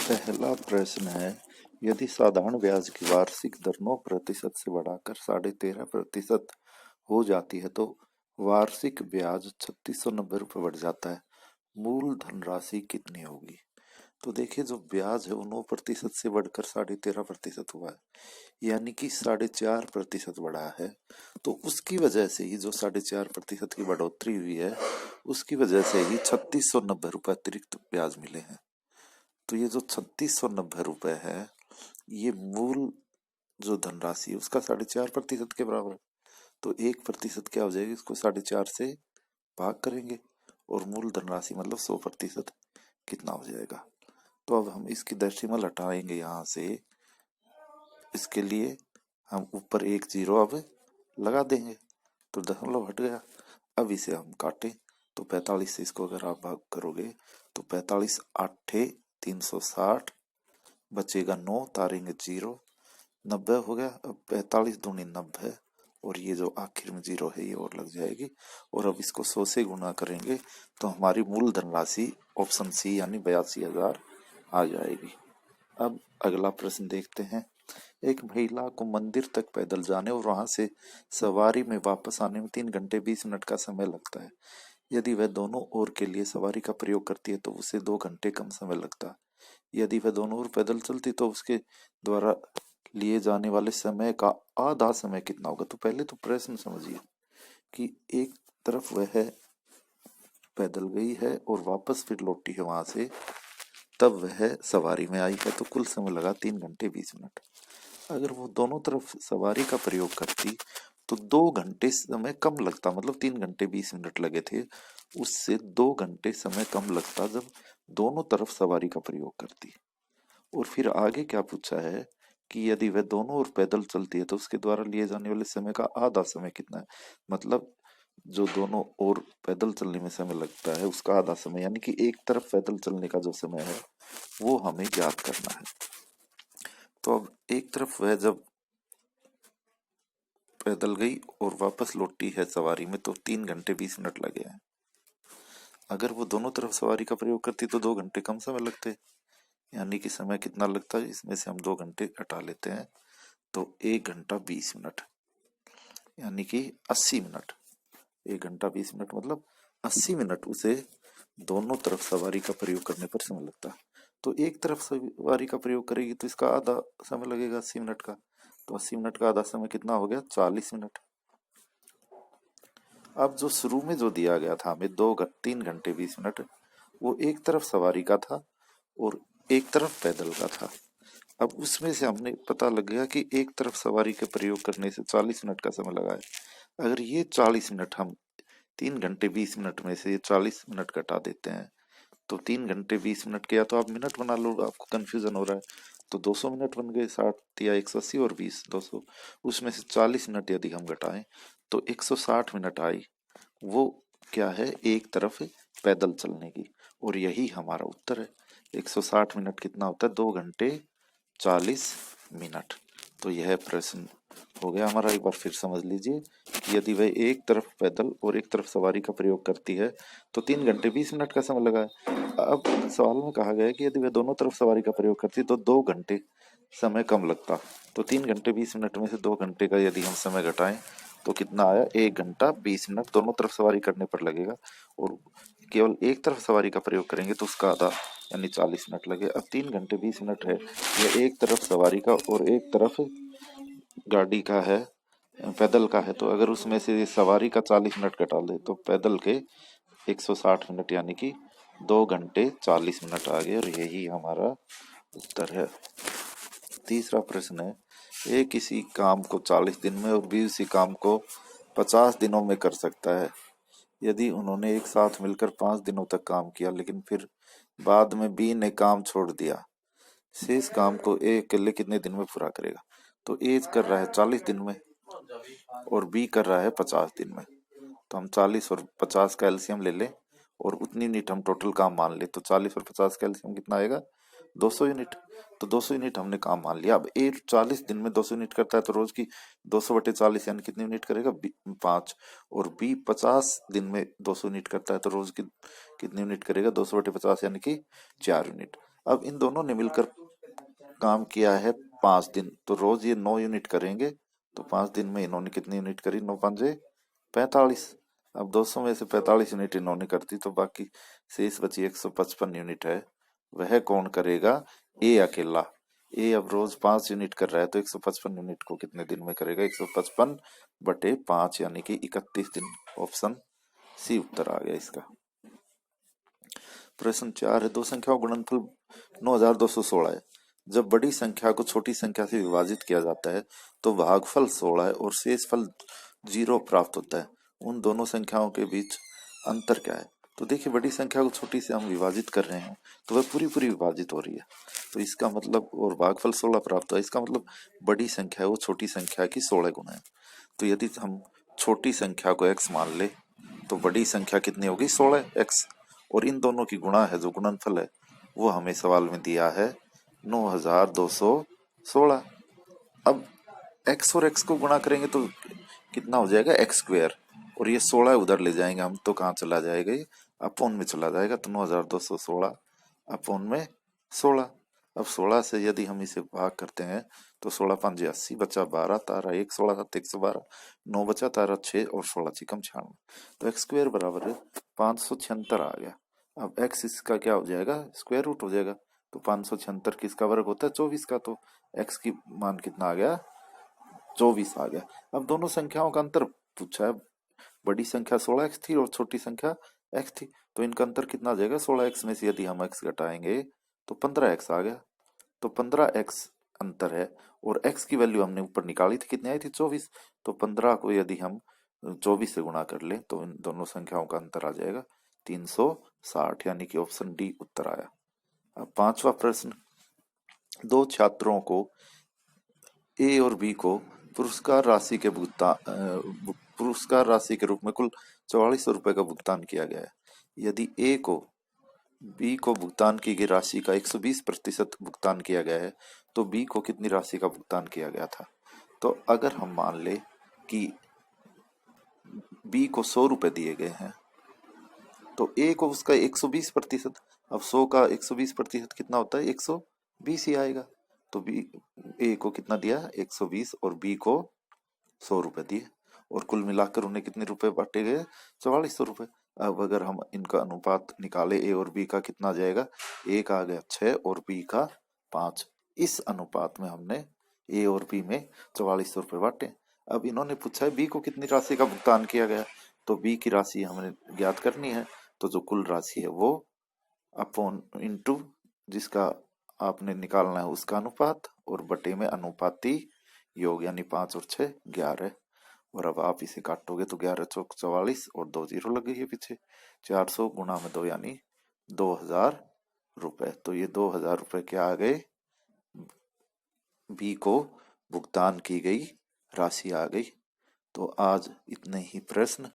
पहला प्रश्न है, यदि साधारण ब्याज की वार्षिक दर 9% से बढ़ाकर 13.5% हो जाती है तो वार्षिक ब्याज 3690 बढ़ जाता है। मूल धनराशि कितनी होगी? तो देखिए, जो ब्याज है वो 9% से बढ़कर 13.5% हुआ है, यानी कि 4.5% बढ़ा है। तो उसकी वजह से ही जो 4.5% की बढ़ोतरी हुई है, उसकी वजह से ही 3690 अतिरिक्त ब्याज मिले हैं। तो ये जो 3690 है, ये मूल जो धनराशि है उसका 4.5% के बराबर है। तो 1% क्या हो जाएगी, इसको 4.5 से भाग करेंगे और मूल धनराशि मतलब 100% कितना हो जाएगा। तो अब हम इसकी डेसिमल हटाएंगे यहाँ से, इसके लिए हम ऊपर एक जीरो अब लगा देंगे तो दशमलव हट गया। अब इसे हम काटें तो 45 से इसको अगर आप भाग करोगे तो 45 आठे 360, बचेगा 9, तारेंगे 0, 90 हो गया। अब 45 दूनी 90 और ये जो आखिर में 0 है ये और लग जाएगी। और अब इसको 100 से गुना करेंगे तो हमारी मूल धनराशि ऑप्शन सी यानी 82,000 आ जाएगी। अब अगला प्रश्न देखते हैं। एक महिला को मंदिर तक पैदल जाने और वहां से सवारी में वापस आने में 3 घंटे 20 मिनट का समय लगता है। यदि वह दोनों ओर के लिए सवारी का प्रयोग करती है तो उसे 2 घंटे कम समय लगता है। यदि वह दोनों ओर पैदल चलती तो उसके द्वारा लिए जाने वाले समय का आधा समय कितना होगा। तो पहले तो प्रश्न समझिए कि एक तरफ वह पैदल गई है और वापस फिर लौटी है वहां से, तब वह सवारी में आई है, तो कुल समय लगा 3 घंटे 20 मिनट। अगर वो दोनों तरफ सवारी का प्रयोग करती तो 2 घंटे समय कम लगता, मतलब 3 घंटे 20 मिनट लगे थे, उससे 2 घंटे समय कम लगता जब दोनों तरफ सवारी का प्रयोग करती। और फिर आगे क्या पूछा है कि यदि वह दोनों ओर पैदल चलती है तो उसके द्वारा लिए जाने वाले समय का आधा समय कितना है। मतलब जो दोनों ओर पैदल चलने में समय लगता है उसका आधा समय, यानी कि एक तरफ पैदल चलने का जो समय है वो हमें ज्ञात करना है। तो अब एक तरफ वह जब पैदल गई और वापस लौटी है सवारी में तो 3 घंटे 20 मिनट लगे हैं। अगर वो दोनों तरफ सवारी का प्रयोग करती तो 2 घंटे कम समय लगते, यानी कि समय कितना लगता है, इसमें से हम 2 घंटे हटा लेते हैं तो 1 घंटा 20 मिनट, यानी कि 80 मिनट। 1 घंटा 20 मिनट मतलब 80 मिनट उसे दोनों तरफ सवारी का प्रयोग करने पर समय लगता। तो एक तरफ सवारी का प्रयोग करेगी तो इसका आधा समय लगेगा 80 मिनट का। तो 80 मिनट का आधा समय कितना हो गया, 40 मिनट। अब जो शुरू में जो दिया गया था हमें 3 घंटे 20 मिनट, वो एक तरफ सवारी का था और एक तरफ पैदल का था। अब उसमें से हमने पता लग गया कि एक तरफ सवारी के प्रयोग करने से 40 मिनट का समय लगा है। अगर ये 40 मिनट हम 3 घंटे 20 मिनट में से 40 मिनट घटा देते हैं तो 3 घंटे 20 मिनट के, या तो आप मिनट बना लो, आपको कंफ्यूजन हो रहा है, तो 200 मिनट बन गए, 60 या 180 और 20 200, उसमें से 40 मिनट यदि हम घटाएं तो 160 मिनट आई। वो क्या है, एक तरफ पैदल चलने की, और यही हमारा उत्तर है। 160 मिनट कितना होता है, 2 घंटे 40 मिनट। तो यह प्रश्न हो गया हमारा। एक बार फिर समझ लीजिए कि यदि वह एक तरफ पैदल और एक तरफ सवारी का प्रयोग करती है तो 3 घंटे 20 मिनट का समय लगा है। अब सवाल में कहा गया है कि यदि वह दोनों तरफ सवारी का प्रयोग करती तो 2 घंटे समय कम लगता। तो 3 घंटे 20 मिनट में से 2 घंटे का यदि हम समय घटाएं तो कितना आया, 1 घंटा 20 मिनट दोनों तरफ सवारी करने पर लगेगा, और केवल एक तरफ सवारी का प्रयोग करेंगे तो उसका आधा यानी 40 मिनट लगे। अब 3 घंटे 20 मिनट है, यह एक तरफ सवारी का और एक तरफ गाड़ी का है, पैदल का है। तो अगर उसमें से सवारी का 40 मिनट घटा ले तो पैदल के 160 मिनट, यानी कि 2 घंटे 40 मिनट आ गए, और यही हमारा उत्तर है। तीसरा प्रश्न है, ए किसी काम को 40 दिन में और बी उसी काम को 50 दिनों में कर सकता है। यदि उन्होंने एक साथ मिलकर 5 दिनों तक काम किया लेकिन फिर बाद में बी ने काम छोड़ दिया, शेष काम को ए अकेले कितने दिन में पूरा करेगा। तो ए कर रहा है 40 दिन में और बी कर रहा है 50 दिन में। तो हम 40 और 50 का एलसीएम ले लें और उतनी यूनिट हम टोटल काम मान ले, तो 40 और 50 का एलसीएम कितना आएगा, 200 यूनिट। तो 200 यूनिट हमने काम मान लिया। अब ए 40 दिन में 200 यूनिट करता है तो रोज की 200/40 यानी कितनी यूनिट करेगा, 5। और बी 50 दिन में 200 यूनिट करता है तो रोज की कितनी यूनिट करेगा, 200/50 यानी कि 4 यूनिट। अब इन दोनों ने मिलकर काम किया है 5 दिन, तो रोज ये 9 यूनिट करेंगे, तो 5 दिन में इन्होंने कितनी यूनिट करी, 9 5 45। अब 200 में से 45 यूनिट इन्होंने कर दी, तो बाकी शेष बची 155 यूनिट है, वह कौन करेगा, ए अकेला। ए अब रोज 5 यूनिट कर रहा है, तो 155 यूनिट को कितने दिन में करेगा, 155/5 यानी कि 31 दिन। ऑप्शन सी उत्तर आ गया इसका। प्रश्न 4 है, दो संख्याओं का गुणनफल 9216 है। जब बड़ी संख्या को छोटी संख्या से विभाजित किया जाता है तो भागफल 16 है और शेषफल 0 प्राप्त होता है। उन दोनों संख्याओं के बीच अंतर क्या है। तो देखिए, बड़ी संख्या को छोटी से हम विभाजित कर रहे हैं तो वह पूरी पूरी विभाजित हो रही है, तो इसका मतलब, और भागफल 16 प्राप्त हुआ, इसका मतलब बड़ी संख्या है वो छोटी संख्या की 16 गुना है। तो यदि हम छोटी संख्या को x मान ले तो बड़ी संख्या कितनी होगी, 16x, और इन दोनों की गुणा है जो गुणनफल है वो हमें सवाल में दिया है 9216। अब x और x को गुणा करेंगे तो कितना हो जाएगा, x², और ये 16 उधर ले जाएंगे हम तो कहाँ चला जाएगा, ये अपोन में चला जाएगा, तो 9216 अपोन में 16। अब 16 से यदि हम इसे भाग करते हैं तो 16 5 80, बचा 12, तारा 1, 16 7 112, 9 बचा, तारा 6 और 16 चिकम 96, तो x² बराबर 576 आ गया। अब x इसका क्या हो जाएगा, स्क्वायर रूट हो जाएगा, तो 576 किसका वर्ग होता है, 24 का, तो x की मान कितना आ गया, 24 आ गया। अब दोनों संख्याओं का अंतर पूछा है, बड़ी संख्या 16x थी और छोटी संख्या x थी, तो इनका अंतर कितना आ जाएगा, 16x में से यदि हम x घटाएंगे तो 15x आ गया, तो 15x अंतर है, और x की वैल्यू हमने ऊपर निकाली थी, कितनी आई थी, 24, तो 15 को यदि हम 24 से गुणा कर ले तो इन दोनों संख्याओं का अंतर आ जाएगा 360, यानी कि ऑप्शन डी उत्तर आया। अब 5वां प्रश्न, दो छात्रों को ए और बी को पुरस्कार राशि के रूप में कुल 4400 रुपए का भुगतान किया गया है। यदि ए को बी को भुगतान की गई राशि का 120% भुगतान किया गया है तो बी को कितनी राशि का भुगतान किया गया था। तो अगर हम मान ले कि बी को 100 रुपए दिए गए हैं तो ए को उसका 120%, अब 100 का 120% कितना होता है, 120 ही आएगा, तो बी ए को कितना दिया, 120, और बी को 100 रुपए दिए, और कुल मिलाकर उन्हें कितने रुपए बांटे गए, 4400 रुपए। अब अगर हम इनका अनुपात निकाले, ए और बी का कितना जाएगा, ए का आ गया 6 और बी का 5, इस अनुपात में हमने ए और बी में 4400 रुपए बांटे। अब इन्होंने पूछा है बी को कितनी राशि का भुगतान किया गया, तो बी की राशि हमें ज्ञात करनी है, तो जो कुल राशि है वो अपॉन इंटू जिसका आपने निकालना है उसका अनुपात, और बटे में अनुपाती योग, यानी 5 और 6 11, और अब आप इसे काटोगे तो 11 चौक 44 और 2 जीरो लग गई है पीछे, 400 गुणा में 2 यानी 2000 रुपए। तो ये 2000 रुपए क्या आ गए, बी को भुगतान की गई राशि आ गई। तो आज इतने ही प्रश्न।